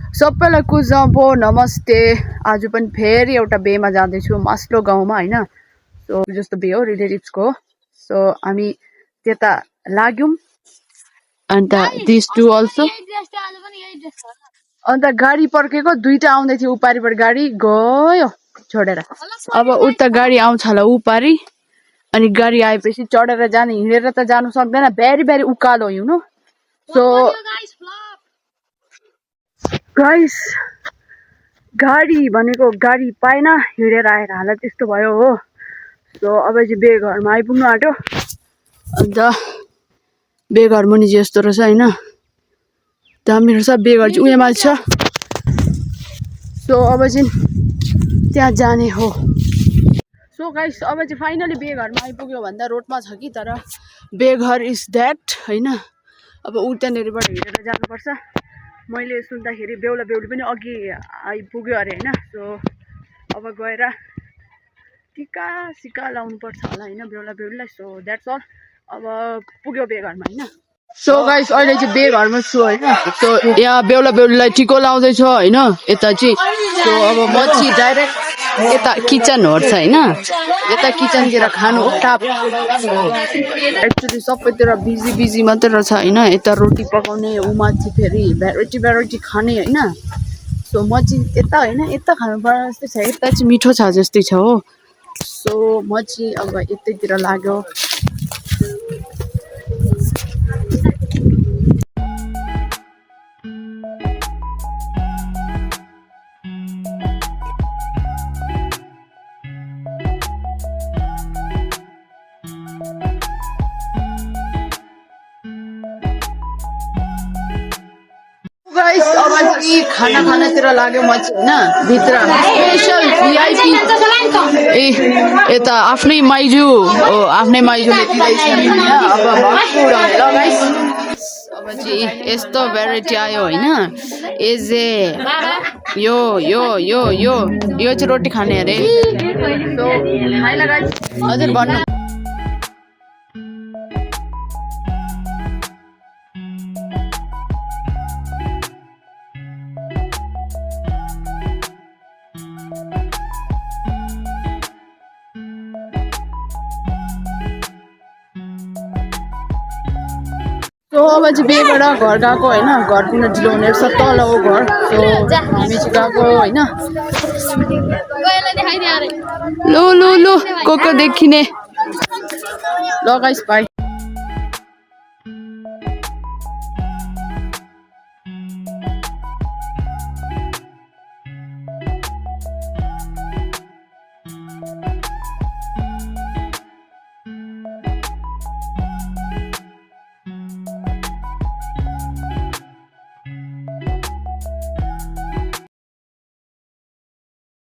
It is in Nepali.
सबैलाई कुजम्बो नमस्ते। आज पनि फेरि एउटा बेमा जाँदैछु मास्लो गाउँमा हैन। सो जस्तो बे हो रिलेटिभ्सको। सो हामी त्यता लाग्यौं अन्त दिस टु अल्सो अन्त गाडी पर्केको दुईटा आउँदै थियो उपारिबाट गाडी गयो छोडेर। अब उता गाडी आउँछ होला उपारी अनि गाडी आएपछि चढेर जाने हिँडेर त जानु सक्दैन भेरी भेरी उकालो हिँड्नु। सो गाइस गाडी भनेको गाडी पाएन हिँडेर आएर हालत त्यस्तो भयो हो। सो अब चाहिँ बे घरमा आइपुग्नु आँट्यो अन्त बे घर मुनि जस्तो रहेछ हैन दामी रहेछ। बे घर चाहिँ उयामा छ। सो अब चाहिँ त्यहाँ जाने हो। सो गाइस अब चाहिँ फाइनली बे घरमा आइपुग्यो भन्दा रोडमा छ कि तर बे घर इज द्याट हैन। अब उ त्यहाँनेरिबाट हिँडेर जानुपर्छ। मैले सुन्दाखेरि बेहुला बेहुली पनि अघि आइपुग्यो अरे हैन। सो अब गएर टिका सिका लाउनु पर्छ होला हैन बेहुला बेहुलीलाई। So that's all. अब पुग्यो बे घरमा हैन। सो गाइस अहिले चाहिँ बे घरमा छु हैन। सो यहाँ बेहुला बेहुलीलाई टिको लाउँदैछ हैन यता चाहिँ। सो अब म चाहिँ डाइरेक्ट यता किचन होर्छ हैन यता किचनतिर खानु हो टाप। एक्चुअली सबैतिर बिजी बिजी मात्रै रहेछ हैन। यता रोटी पकाउने उमा चाहिँ फेरि भेराइटी भेराइटी खाने हैन। सो म चाहिँ यता हैन यता खानु पर्ने जस्तै छ यता चाहिँ मिठो छ जस्तै छ हो। सो म चाहिँ अब यतैतिर लाग्यो। गाइस अब चाहिँ खाना खानातिर लाग्यो म चाहिँ हैन भित्र स्पेशल भिआइपी ए यता आफ्नै माइजू हो आफ्नै माइजूले दिँदैछ हैन। अब भक्कु उडाउने ल गाइस। अब चाहिँ यस्तो भेराइटी आयो हैन। एजे यो यो यो यो यो चाहिँ रोटी खाने अरे। सो खाइला गाइस हजुर भन्नु। सो अब चाहिँ बेबाट घर गएको हैन। घर किन ढिलो हुने रहेछ तल हो घर। सो हामी चाहिँ गएको हैन। लो लो लो को देखिने ल गाइस बाइ।